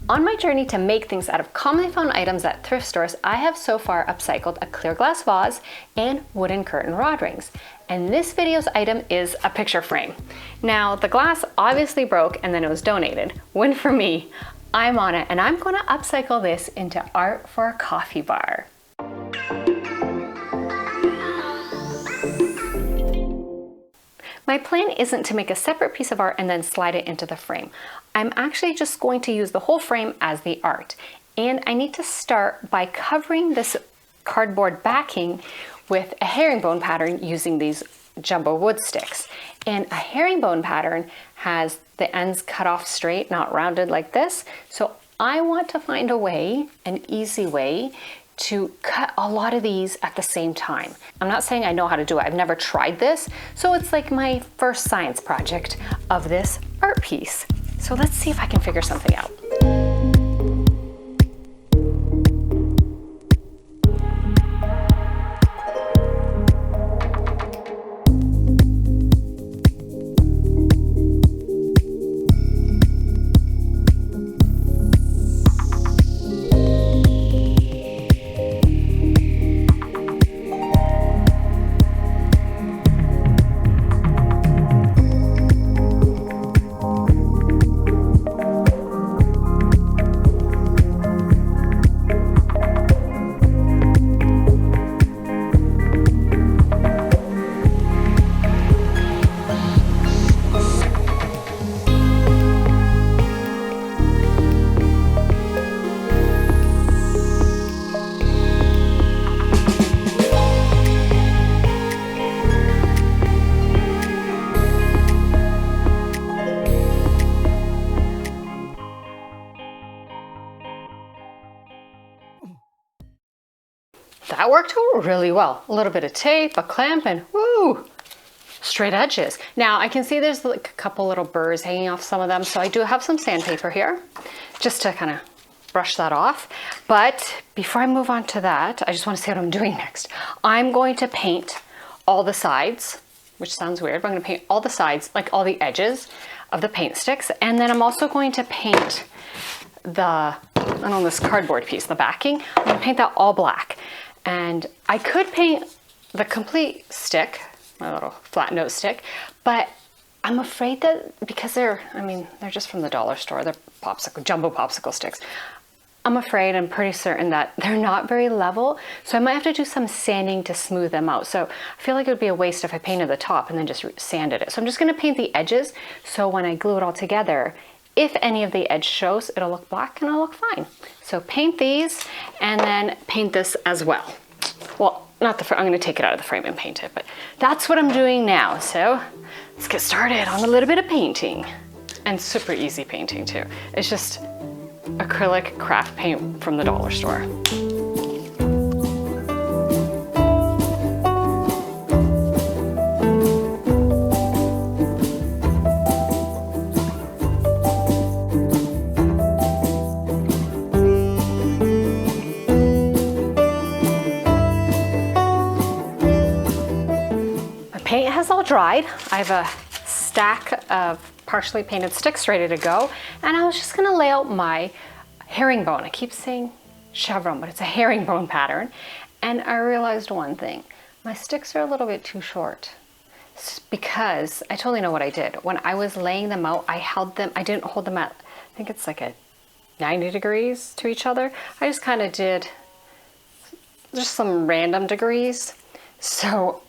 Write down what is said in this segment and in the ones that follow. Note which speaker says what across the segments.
Speaker 1: On my journey to make things out of commonly found items at thrift stores, I have so far upcycled a clear glass vase and wooden curtain rod rings. And this video's item is a picture frame. Now, the glass obviously broke and then it was donated. Win for me. I'm on it, and I'm gonna upcycle this into art for a coffee bar. My plan isn't to make a separate piece of art and then slide it into the frame. I'm actually just going to use the whole frame as the art. And I need to start by covering this cardboard backing with a herringbone pattern using these jumbo wood sticks. And a herringbone pattern has the ends cut off straight, not rounded like this. So I want to find a way, an easy way, to cut a lot of these at the same time. I'm not saying I know how to do it. I've never tried this. So it's like my first science project of this art piece. So let's see if I can figure something out. That worked out really well. A little bit of tape, a clamp, and woo, straight edges. Now I can see there's like a couple little burrs hanging off some of them, so I do have some sandpaper here just to kind of brush that off. But before I move on to that, I just want to see what I'm doing next. I'm going to paint all the sides, which sounds weird, but I'm going to paint all the sides, like all the edges of the paint sticks. And then I'm also going to paint this cardboard piece, the backing. I'm going to paint that all black. And I could paint the complete stick, my little flat nose stick, but I'm afraid that because they're just from the dollar store, they're jumbo popsicle sticks. I'm afraid, I'm pretty certain that they're not very level, so I might have to do some sanding to smooth them out. So I feel like it would be a waste if I painted the top and then just sanded it. So I'm just gonna paint the edges, so when I glue it all together, if any of the edge shows, it'll look black and it'll look fine. So paint these and then paint this as well. Well, not the frame, I'm gonna take it out of the frame and paint it, but that's what I'm doing now. So let's get started on a little bit of painting. And super easy painting too. It's just acrylic craft paint from the dollar store. Paint has all dried. I have a stack of partially painted sticks ready to go, and I was just gonna lay out my herringbone. I keep saying chevron, but it's a herringbone pattern. And I realized one thing, my sticks are a little bit too short because I totally know what I did. When I was laying them out, I didn't hold them at, I think it's like a 90 degrees to each other. I just kind of did just some random degrees. So,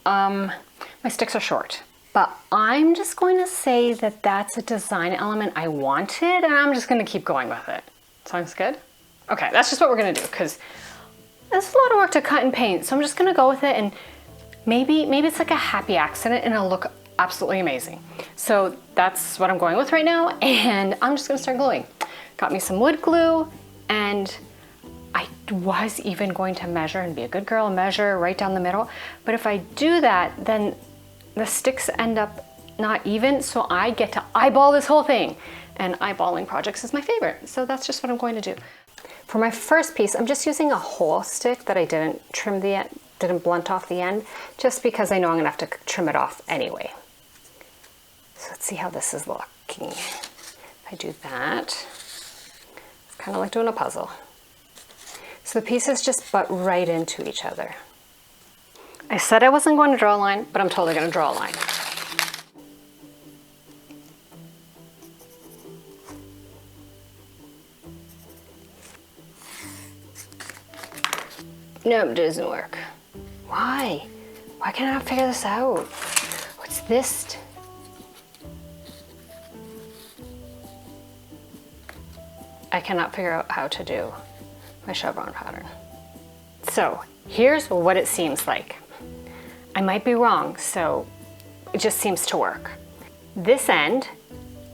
Speaker 1: my sticks are short, but I'm just going to say that that's a design element I wanted, and I'm just going to keep going with it. Sounds good? Okay, that's just what we're going to do, because it's a lot of work to cut and paint, so I'm just going to go with it, and maybe it's like a happy accident, and it'll look absolutely amazing. So that's what I'm going with right now, and I'm just going to start gluing. Got me some wood glue, and I was even going to measure and be a good girl and measure right down the middle, but if I do that, then the sticks end up not even, so I get to eyeball this whole thing. And eyeballing projects is my favorite, so that's just what I'm going to do. For my first piece, I'm just using a whole stick that I didn't trim the end, didn't blunt off the end, just because I know I'm gonna have to trim it off anyway. So let's see how this is looking. If I do that, kind of like doing a puzzle. So the pieces just butt right into each other. I said I wasn't going to draw a line, but I'm totally going to draw a line. Nope, it doesn't work. Why? Why can't I not figure this out? What's this? I cannot figure out how to do my chevron pattern. So here's what it seems like. I might be wrong, so it just seems to work. This end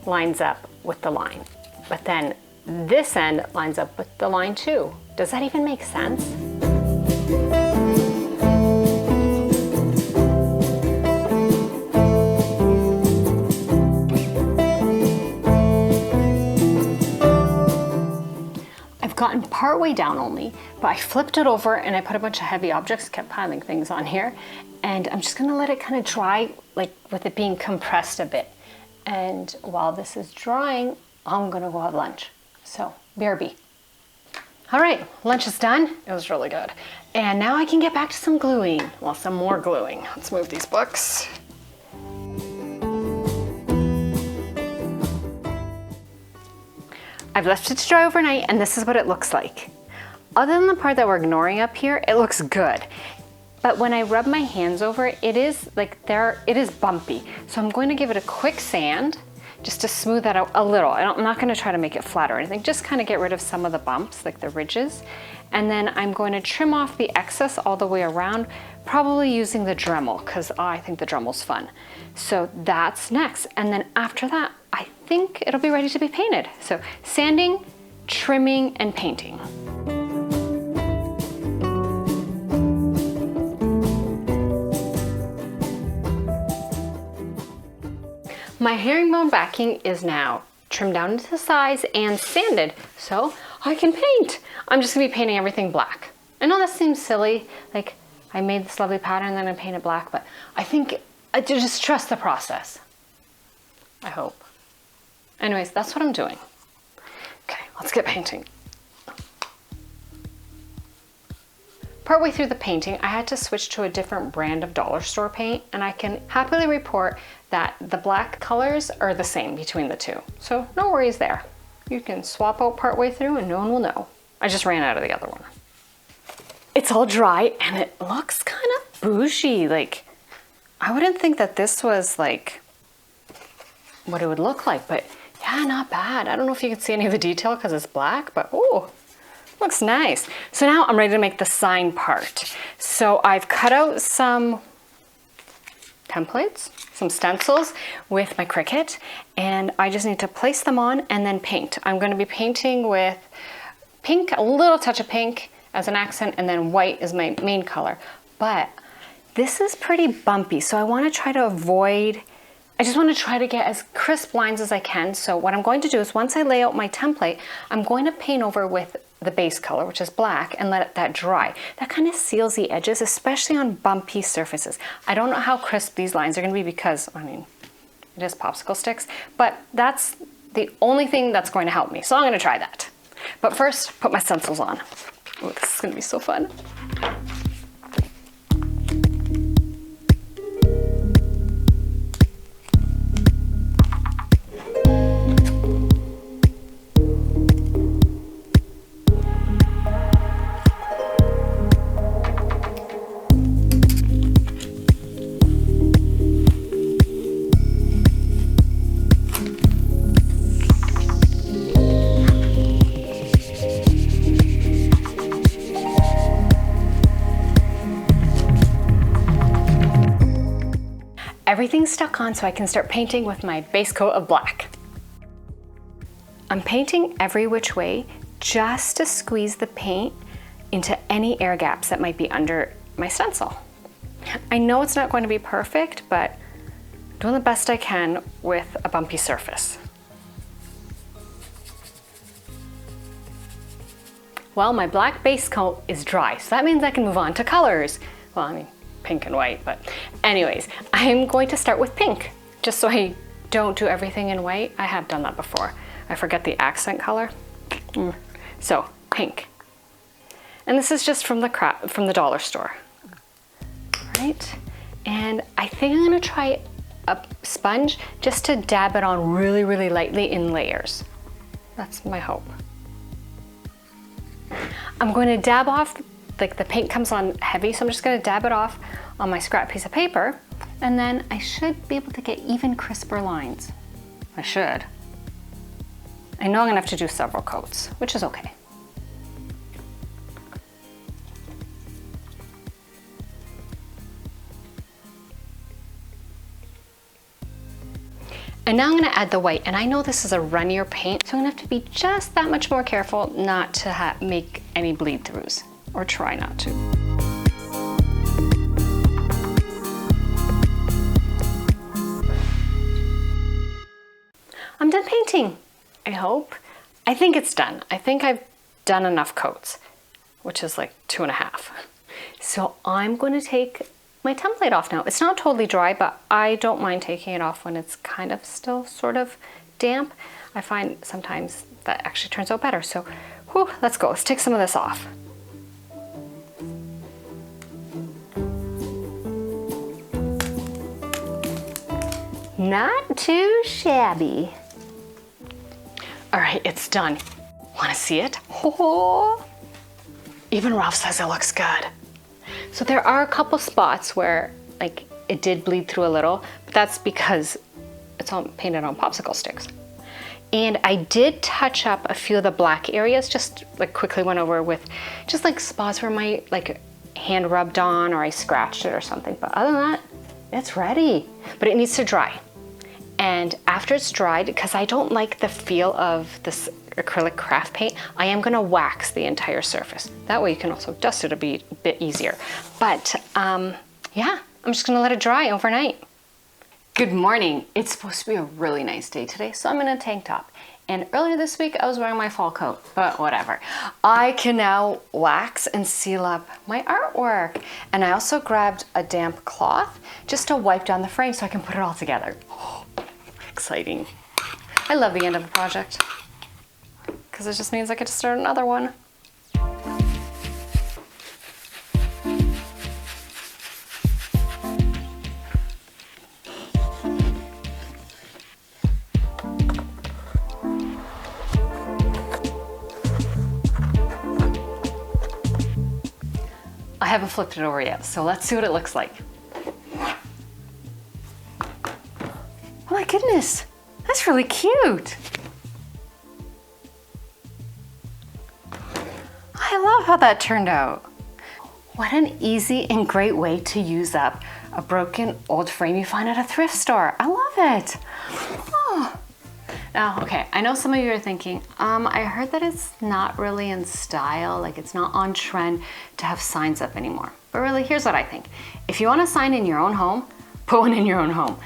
Speaker 1: lines up with the line, but then this end lines up with the line too. Does that even make sense? I've gotten partway down only, but I flipped it over and I put a bunch of heavy objects, kept piling things on here, and I'm just gonna let it kind of dry, like with it being compressed a bit. And while this is drying, I'm gonna go have lunch. So, BRB. All right, lunch is done. It was really good. And now I can get back to some gluing. Well, some more gluing. Let's move these books. I've left it to dry overnight, and this is what it looks like. Other than the part that we're ignoring up here, it looks good. But when I rub my hands over it, it is bumpy. So I'm going to give it a quick sand just to smooth that out a little. I'm not gonna try to make it flat or anything, just kind of get rid of some of the bumps, like the ridges. And then I'm going to trim off the excess all the way around, probably using the Dremel, because I think the Dremel's fun. So that's next. And then after that, I think it'll be ready to be painted. So sanding, trimming, and painting. My herringbone backing is now trimmed down to the size and sanded, so I can paint. I'm just gonna be painting everything black. I know that seems silly, like I made this lovely pattern and then I paint it black, but I think I just trust the process. I hope. Anyways, that's what I'm doing. Okay, let's get painting. Partway through the painting, I had to switch to a different brand of dollar store paint, and I can happily report that the black colors are the same between the two. So no worries there. You can swap out partway through and no one will know. I just ran out of the other one. It's all dry and it looks kind of bougie. Like, I wouldn't think that this was like what it would look like, but yeah, not bad. I don't know if you can see any of the detail because it's black, but oh, looks nice. So now I'm ready to make the sign part. So I've cut out some templates, some stencils with my Cricut, and I just need to place them on and then paint. I'm going to be painting with pink, a little touch of pink as an accent, and then white is my main color. But this is pretty bumpy, so I want to try to avoid, I just want to try to get as crisp lines as I can. So what I'm going to do is once I lay out my template, I'm going to paint over with the base color, which is black, and let that dry. That kind of seals the edges, especially on bumpy surfaces. I don't know how crisp these lines are going to be because, I mean, it is popsicle sticks, but that's the only thing that's going to help me. So I'm going to try that. But first, put my stencils on. Ooh, this is going to be so fun. Everything's stuck on, so I can start painting with my base coat of black. I'm painting every which way just to squeeze the paint into any air gaps that might be under my stencil. I know it's not going to be perfect, but I'm doing the best I can with a bumpy surface. Well, my black base coat is dry, so that means I can move on to colors. Well, I mean, pink and white, but anyways, I'm going to start with pink, just so I don't do everything in white. I have done that before. I forget the accent color. So pink. And this is just from the dollar store. All right. And I think I'm gonna try a sponge just to dab it on really, really lightly in layers. That's my hope. I'm going to dab off, like the paint comes on heavy, so I'm just gonna dab it off on my scrap piece of paper, and then I should be able to get even crisper lines. I should. I know I'm gonna have to do several coats, which is okay. And now I'm gonna add the white, and I know this is a runnier paint, so I'm gonna have to be just that much more careful not to make any bleed throughs, or try not to. I'm done painting, I hope. I think it's done. I think I've done enough coats, which is like 2.5. So I'm gonna take my template off now. It's not totally dry, but I don't mind taking it off when it's kind of still sort of damp. I find sometimes that actually turns out better. So whew, let's go. Let's take some of this off. Not too shabby. All right, it's done. Wanna see it? Oh, even Ralph says it looks good. So there are a couple spots where like it did bleed through a little, but that's because it's all painted on popsicle sticks. And I did touch up a few of the black areas, just like quickly went over with just like spots where my like hand rubbed on or I scratched it or something. But other than that, it's ready, but it needs to dry. And after it's dried, because I don't like the feel of this acrylic craft paint, I am gonna wax the entire surface. That way you can also dust it a bit easier. But yeah, I'm just gonna let it dry overnight. Good morning. It's supposed to be a really nice day today, so I'm in a tank top. And earlier this week, I was wearing my fall coat, but whatever. I can now wax and seal up my artwork. And I also grabbed a damp cloth just to wipe down the frame so I can put it all together. Oh, exciting. I love the end of a project because it just means I get to start another one. I haven't flipped it over yet, so let's see what it looks like. Oh my goodness, that's really cute. I love how that turned out. What an easy and great way to use up a broken old frame you find at a thrift store. I love it. Oh. Now, okay, I know some of you are thinking, I heard that it's not really in style, like it's not on trend to have signs up anymore. But really, here's what I think. If you want a sign in your own home, put one in your own home.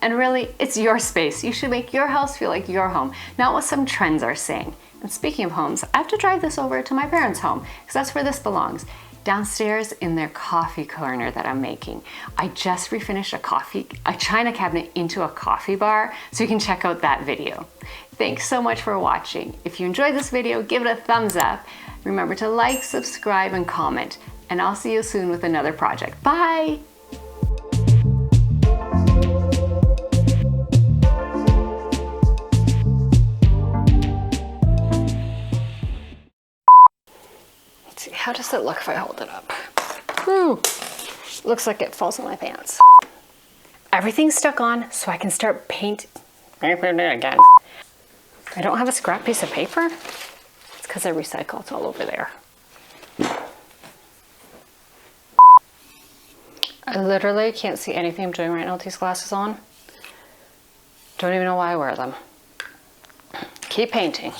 Speaker 1: And really, it's your space. You should make your house feel like your home, not what some trends are saying. And speaking of homes, I have to drive this over to my parents' home, because that's where this belongs. Downstairs in their coffee corner that I'm making. I just refinished a china cabinet into a coffee bar, so you can check out that video. Thanks so much for watching. If you enjoyed this video, give it a thumbs up. Remember to like, subscribe, and comment. And I'll see you soon with another project. Bye! How does it look if I hold it up? Whew. Looks like it falls in my pants. Everything's stuck on, so I can start painting again. I don't have a scrap piece of paper. It's because I recycle. It's all over there. I literally can't see anything I'm doing right now with these glasses on. Don't even know why I wear them. Keep painting.